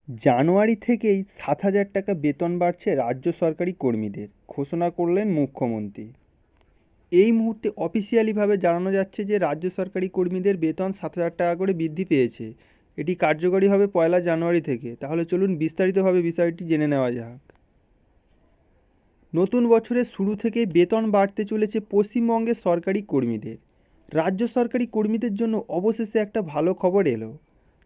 জানুয়ারি থেকেই ৭,০০০ টাকা বেতন বাড়ছে রাজ্য সরকারি কর্মীদের, ঘোষণা করলেন মুখ্যমন্ত্রী। এই মুহূর্তে অফিসিয়ালিভাবে জানানো যাচ্ছে যে রাজ্য সরকারি কর্মীদের বেতন ৭,০০০ টাকা করে বৃদ্ধি পেয়েছে। এটি কার্যকরী হবে ১লা জানুয়ারি থেকে। তাহলে চলুন বিস্তারিতভাবে বিষয়টি জেনে নেওয়া যাক। নতুন বছরের শুরু থেকেই বেতন বাড়তে চলেছে পশ্চিমবঙ্গের সরকারি কর্মীদের। রাজ্য সরকারি কর্মীদের জন্য অবশেষে একটা ভালো খবর এলো।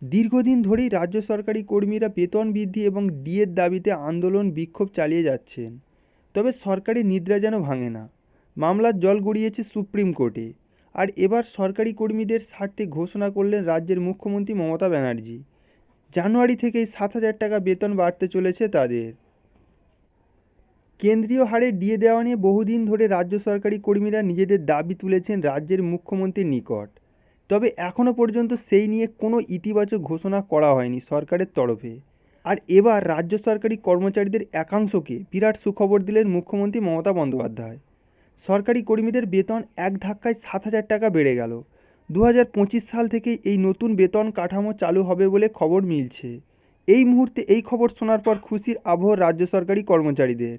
দীর্ঘদিন ধরেই রাজ্য সরকারি কর্মীরা বেতন বৃদ্ধি এবং ডিএর দাবিতে আন্দোলন বিক্ষোভ চালিয়ে যাচ্ছেন। তবে সরকারি নিদ্রা যেন ভাঙে না। মামলার জল গড়িয়েছে সুপ্রিম কোর্টে। আর এবার সরকারি কর্মীদের স্বার্থে ঘোষণা করলেন রাজ্যের মুখ্যমন্ত্রী মমতা ব্যানার্জি। জানুয়ারি থেকেই ৭,০০০ টাকা বেতন বাড়তে চলেছে তাদের। কেন্দ্রীয় হারে ডিএ দেওয়া নিয়ে বহুদিন ধরে রাজ্য সরকারি কর্মীরা নিজেদের দাবি তুলেছেন রাজ্যের মুখ্যমন্ত্রীর নিকট। তবে এখনও পর্যন্ত সেই নিয়ে কোনো ইতিবাচক ঘোষণা করা হয়নি সরকারের তরফে। আর এবার রাজ্য সরকারি কর্মচারীদের একাংশকে বিরাট সুখবর দিলেন মুখ্যমন্ত্রী মমতা বন্দ্যোপাধ্যায়। সরকারি কর্মীদের বেতন এক ধাক্কায় ৭,০০০ টাকা বেড়ে গেল। ২০২৫ সাল থেকে এই নতুন বেতন কাঠামো চালু হবে বলে খবর মিলছে। এই মুহূর্তে এই খবর শোনার পর খুশির আবহ রাজ্য সরকারি কর্মচারীদের।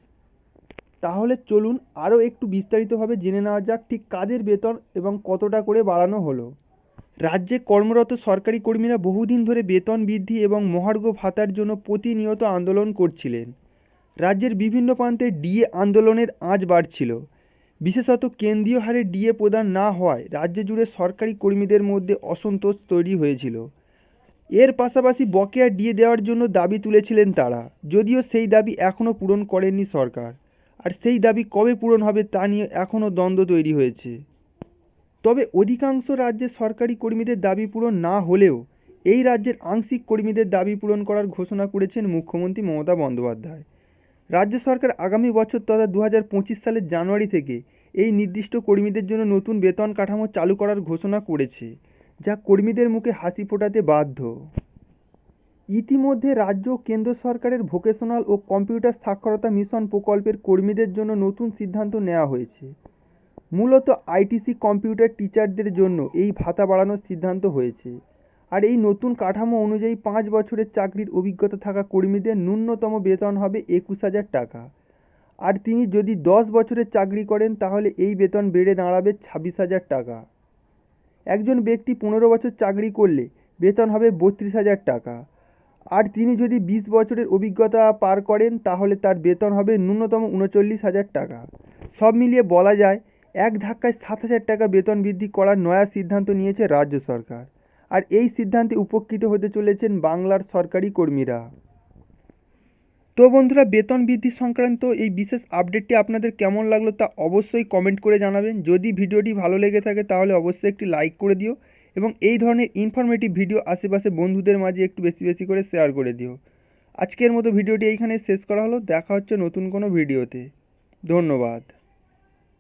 তাহলে চলুন আরও একটু বিস্তারিতভাবে জেনে নেওয়া যাক ঠিক কাদের বেতন এবং কতটা করে বাড়ানো হলো। রাজ্যে কর্মরত সরকারি কর্মীরা বহুদিন ধরে বেতন বৃদ্ধি এবং মহার্ঘ ভাতার জন্য প্রতিনিয়ত আন্দোলন করছিলেন। রাজ্যের বিভিন্ন প্রান্তে ডিএ আন্দোলনের আঁচ বাড়ছিল। বিশেষত কেন্দ্রীয় হারে ডিএ প্রদান না হওয়ায় রাজ্য জুড়ে সরকারি কর্মীদের মধ্যে অসন্তোষ তৈরি হয়েছিল। এর পাশাপাশি বকেয়া ডিএ দেওয়ার জন্য দাবি তুলেছিলেন তারা, যদিও সেই দাবি এখনও পূরণ করেনি সরকার। আর সেই দাবি কবে পূরণ হবে তা নিয়ে এখনও দ্বন্দ্ব তৈরি হয়েছে। তবে অধিকাংশ রাজ্যের সরকারি কর্মীদের দাবি পূরণ না হলেও এই রাজ্যের আংশিক কর্মীদের দাবি পূরণ করার ঘোষণা করেছেন মুখ্যমন্ত্রী মমতা বন্দ্যোপাধ্যায়। রাজ্য সরকার আগামী বছর তথা ২০২৫ সালের জানুয়ারি থেকে এই নির্দিষ্ট কর্মীদের জন্য নতুন বেতন কাঠামো চালু করার ঘোষণা করেছে, যা কর্মীদের মুখে হাসি ফোটাতে বাধ্য। ইতিমধ্যে রাজ্য ও কেন্দ্র সরকারের ভোকেশনাল ও কম্পিউটার সাক্ষরতা মিশন প্রকল্পের কর্মীদের জন্য নতুন সিদ্ধান্ত নেওয়া হয়েছে। মূলত আইটিসি কম্পিউটার টিচারদের জন্য এই ভাতা বাড়ানোর সিদ্ধান্ত হয়েছে। আর এই নতুন কাঠামো অনুযায়ী ৫ বছরের চাকরির অভিজ্ঞতা থাকা কর্মীদের ন্যূনতম বেতন হবে ২১,০০০ টাকা। আর তিনি যদি ১০ বছরের চাকরি করেন তাহলে এই বেতন বেড়ে দাঁড়াবে ২৬,০০০ টাকা। একজন ব্যক্তি ১৫ বছর চাকরি করলে বেতন হবে ৩২,০০০ টাকা। আর তিনি যদি ২০ বছরের অভিজ্ঞতা পার করেন তাহলে তার বেতন হবে ন্যূনতম ৩৯,০০০ টাকা। সব মিলিয়ে বলা যায় এক ধাক্কায় ৭,০০০ টাকা বেতন বৃদ্ধি করার নয়া সিদ্ধান্ত নিয়েছে রাজ্য সরকার। আর এই সিদ্ধান্তে উপকৃত হতে চলেছেন বাংলার সরকারি কর্মীরা। তো বন্ধুরা, বেতন বৃদ্ধি সংক্রান্ত এই বিশেষ আপডেটটি আপনাদের কেমন লাগলো তা অবশ্যই কমেন্ট করে জানাবেন। যদি ভিডিওটি ভালো লেগে থাকে তাহলে অবশ্যই একটি লাইক করে দিও এবং এই ধরনের ইনফরমেটিভ ভিডিও আশেপাশে বন্ধুদের মাঝে একটু বেশি বেশি করে শেয়ার করে দিও। আজকের মতো ভিডিওটি এইখানে শেষ করা হলো। দেখা হচ্ছে নতুন কোনো ভিডিওতে। ধন্যবাদ।